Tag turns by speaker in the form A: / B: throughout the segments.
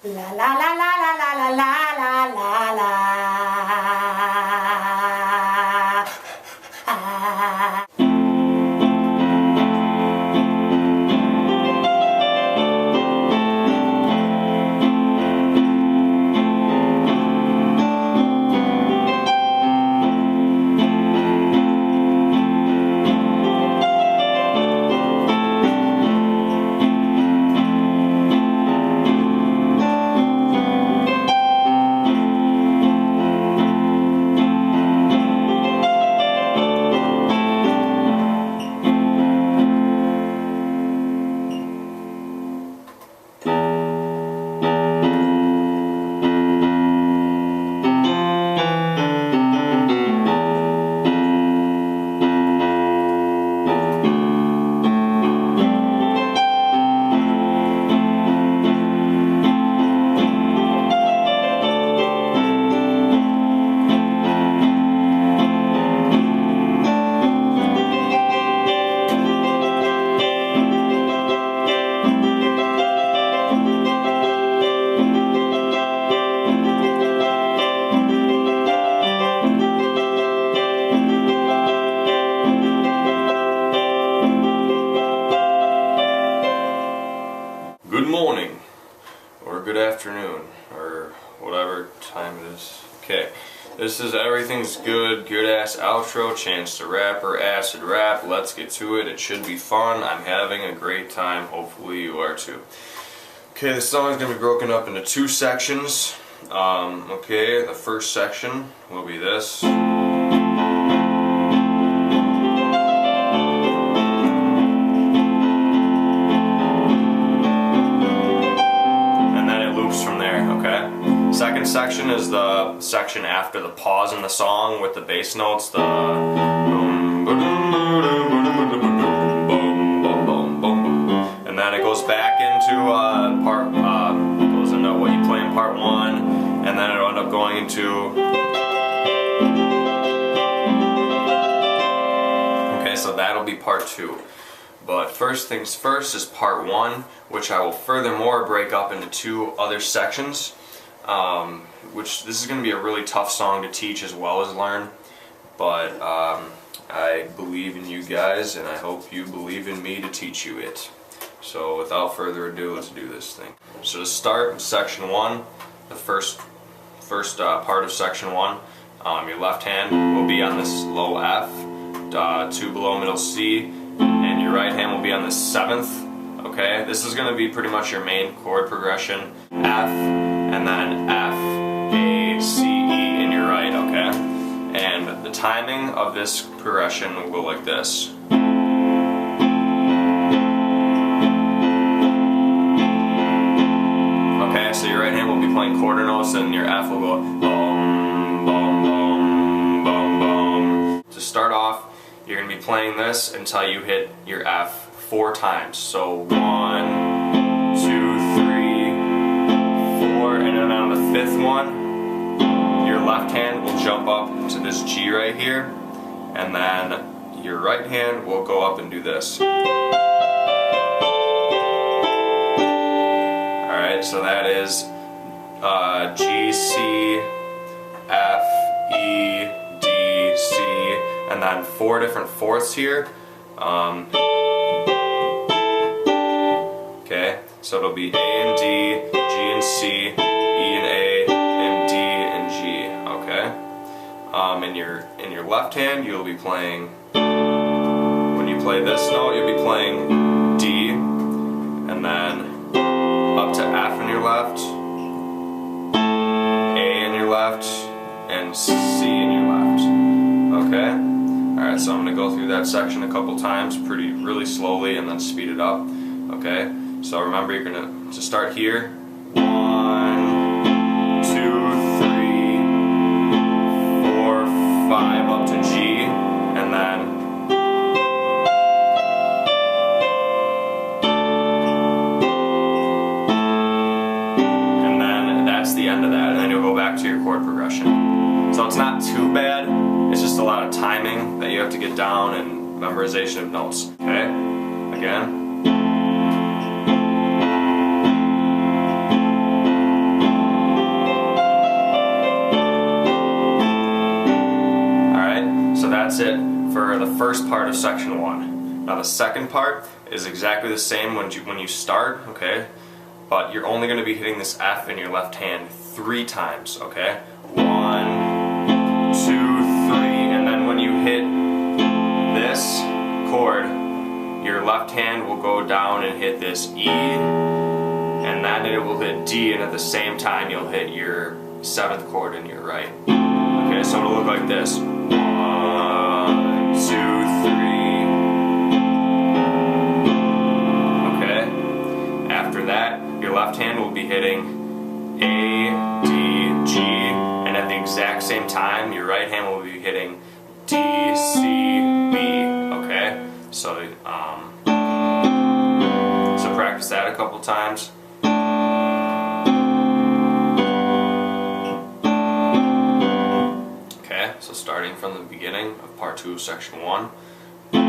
A: La la la la la la la la la la.
B: Good morning, or good afternoon, or whatever time it is. Okay, this is Everything's Good, good ass outro, chance to rap or acid rap. Let's get to it. It should be fun. I'm having a great time. Hopefully you are too. Okay, the song is going to be broken up into two sections. Okay, the first section will be this. Second section is the section after the pause in the song with the bass notes, the and then it goes back into goes into what you play in part one, and then it'll end up going into. Okay, so that'll be part two. But first things first is part one, which I will furthermore break up into two other sections. Which this is going to be a really tough song to teach as well as learn, but I believe in you guys, and I hope you believe in me to teach you it. So without further ado, let's do this thing. So to start, section one, the first part of section one, your left hand will be on this low F, two below middle C, and your right hand will be on the seventh. Okay, this is going to be pretty much your main chord progression, F, and then F, A, C, E in your right, okay? And the timing of this progression will go like this. Okay, so your right hand will be playing quarter notes, and your F will go boom, boom, boom, boom, boom. To start off, you're going to be playing this until you hit your F 4 times. So 1, 2, 3, 4, and then on the 5th one, your left hand will jump up to this G right here, and then your right hand will go up and do this. Alright, so that is G, C, F, E, D, C, and then 4 different fourths here. Okay, so it'll be A and D, G and C, E and A, and D and G. Okay, in your left hand, you'll be playing. When you play this note, you'll be playing D, and then up to F in your left, A in your left, and C in your left. Okay. All right, so I'm gonna go through that section a couple times, really slowly, and then speed it up. Okay. So remember, you're to start here. 1, 2, 3, 4, 5 up to G, and then that's the end of that, and then you'll go back to your chord progression. So it's not too bad, it's just a lot of timing that you have to get down and memorization of notes. Okay? Again. for the first part of section 1. Now the second part is exactly the same when you start, okay? But you're only going to be hitting this F in your left hand 3 times, okay? 1, 2, 3, and then when you hit this chord, your left hand will go down and hit this E, and then it will hit D, and at the same time you'll hit your 7th chord in your right. Okay, so it'll look like this. 1, 2, 3. Okay. After that, your left hand will be hitting A, D, G, and at the exact same time, your right hand will be hitting D, C, B. Okay. So, practice that a couple times. Okay, so starting from the beginning of part 2 of section 1. 2, 3.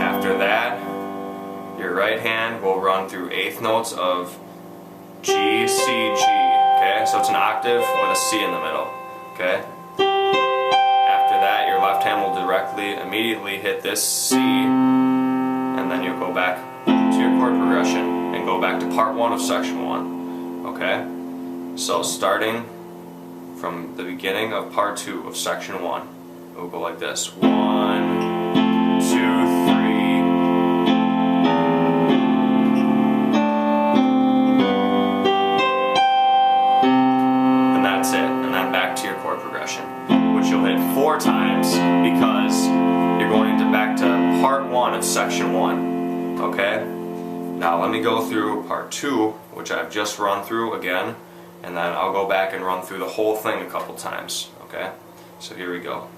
B: After that, your right hand will run through 8th notes of G, C, G. Okay, so it's an octave with a C in the middle. Okay. After that, your left hand will immediately hit this C, and then you'll go back to your chord progression and go back to part 1 of section 1. Okay? So starting from the beginning of part 2 of section 1, it will go like this. 1, 2, 3. And that's it. And then back to your chord progression, which you'll hit 4 times because you're going back to part 1 of section 1. Okay? Now let me go through part 2, which I've just run through again, and then I'll go back and run through the whole thing a couple times. Okay? So here we go.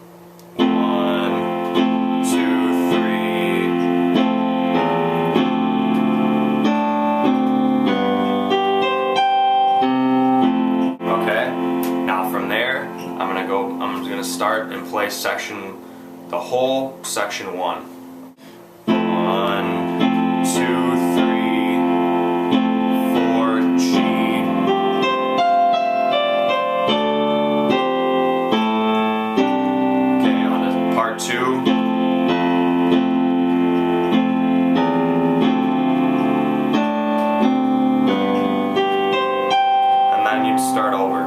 B: 1, 2, 3. Okay? Now from there, I'm gonna start and play the whole section 1. 1, 2, 3, 4, G. Okay, on to part 2. And then you'd start over.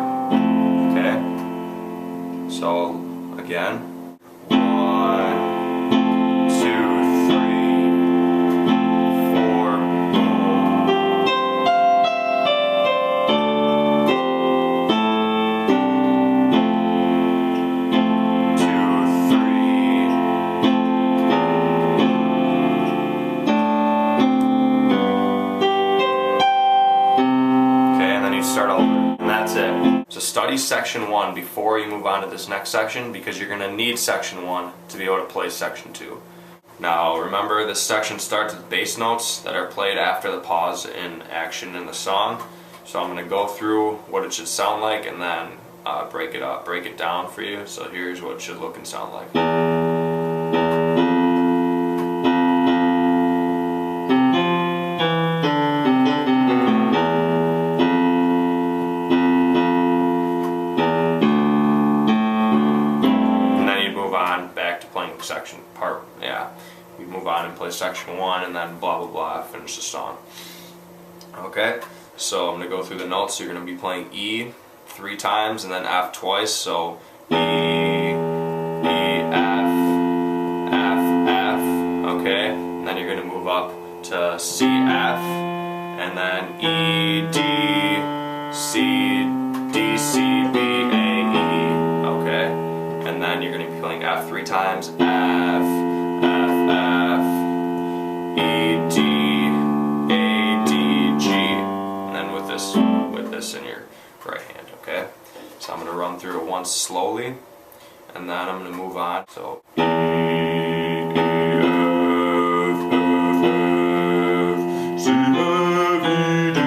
B: Okay? So, again. 1, 2, 3, 4, boom. 2, 3. Okay, and then you start over. And that's it. So study section 1 before you move on to this next section, because you're going to need section 1 to be able to play section 2. Now remember, this section starts with bass notes that are played after the pause in action in the song. So I'm going to go through what it should sound like and then break it down for you. So here's what it should look and sound like. We move on and play section 1 and then blah blah blah, finish the song. Okay, so I'm going to go through the notes. So you're going to be playing E 3 times and then F twice, so E, E, F, F, F, okay, and then you're going to move up to C, F, and then E, D, C, D, C, B, A, E, okay, and then you're going to be playing F 3 times, F, F, F, E, D, A, D, G, and then with this in your right hand, okay? So I'm going to run through it once slowly, and then I'm going to move on. So E, E, F, F, F, C, F, E, D,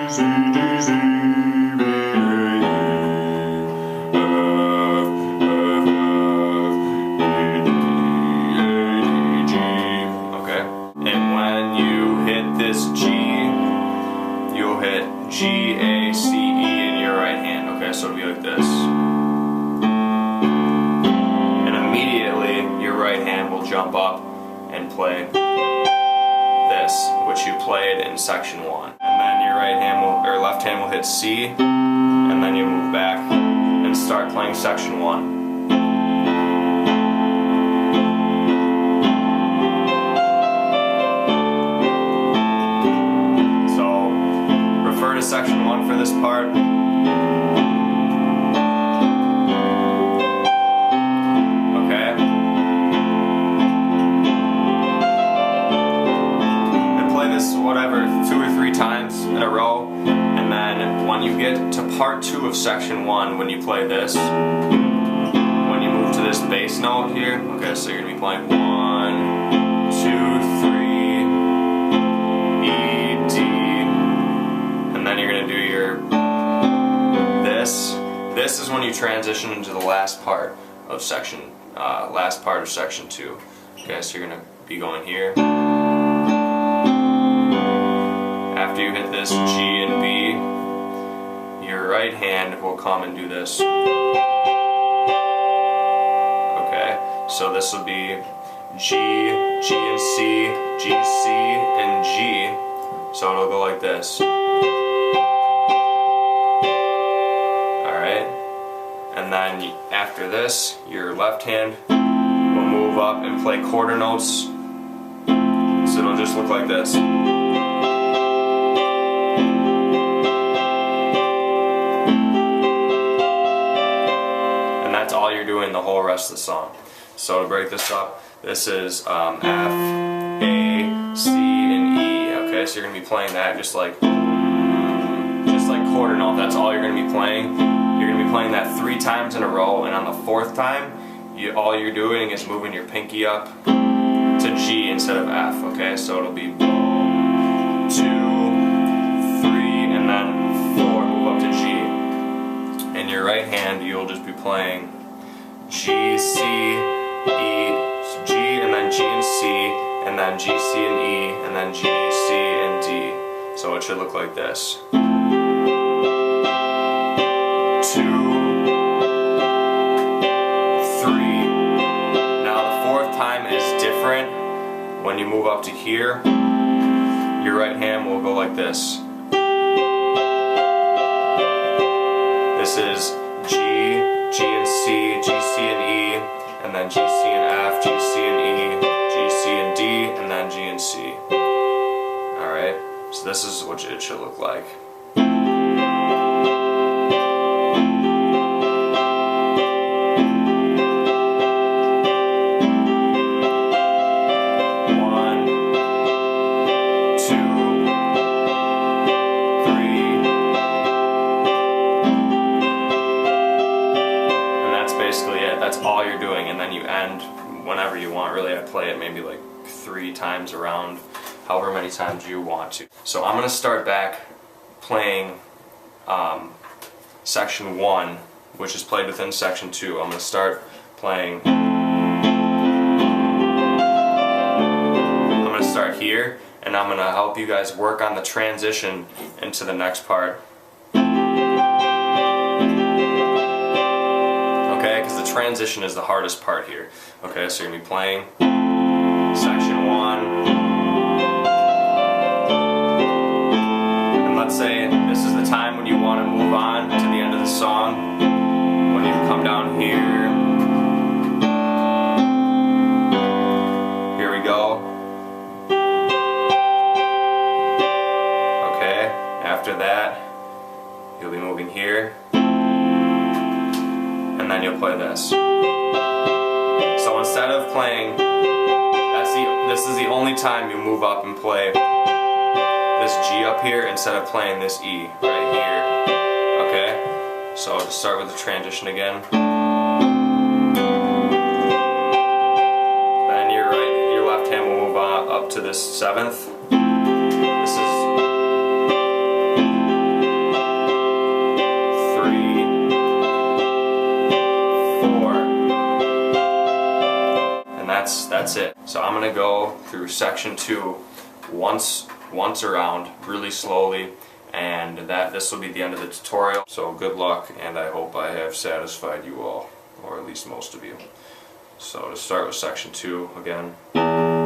B: C, D, C, B, A, E, F, F, F, E, D, okay? And when you hit this G, you'll hit G, A, so it'll be like this. And immediately your right hand will jump up and play this, which you played in section 1. And then your right hand will, or left hand will hit C, and then you move back and start playing section 1. Section 1 for this part. Okay. And play this whatever 2 or 3 times in a row, and then when you get to part 2 of section 1, when you play this, when you move to this bass note here, okay, so you're gonna be playing 1, 2, 3, E, D. Then you're going to do your this. This is when you transition into the last part of section 2. Okay, so you're going to be going here. After you hit this G and B, your right hand will come and do this. Okay, so this will be G, G and C, G, C, and G. So it'll go like this. And then after this, your left hand will move up and play quarter notes. So it'll just look like this. And that's all you're doing the whole rest of the song. So to break this up, this is F, A, C, and E. Okay, so you're going to be playing that just like quarter note. That's all you're going to be playing. You're going to be playing that 3 times in a row, and on the 4th time, all you're doing is moving your pinky up to G instead of F, okay? So it'll be 2, 3, and then 4, move up to G. And your right hand, you'll just be playing G, C, E, G, and then G and C, and then G, C, and E, and then G, C, and D. So it should look like this. 2, 3. Now the 4th time is different. When you move up to here, your right hand will go like this. This is G, G and C, G, C and E, and then G, C and F, G, C and E, G, C and D, and then G and C. Alright, so this is what it should look like. That's all you're doing, and then you end whenever you want. Really, I play it maybe like 3 times around, however many times you want to. So I'm going to start back playing section 1, which is played within section 2. I'm going to start playing. I'm going to start here, and I'm going to help you guys work on the transition into the next part. Okay, because the transition is the hardest part here. Okay, so you're going to be playing section 1. And let's say this is the time when you want to move on to the end of the song. When you come down here. Here we go. Okay, after that, you'll be moving here. And then you'll play this. So instead of playing, this is the only time you move up and play this G up here instead of playing this E right here. Okay? So to start with the transition again. Then your left hand will move up to this 7th. This is 4. And that's it. So I'm gonna go through section 2 once around really slowly, and that this will be the end of the tutorial. So good luck, and I hope I have satisfied you all, or at least most of you. So to start with section 2 again.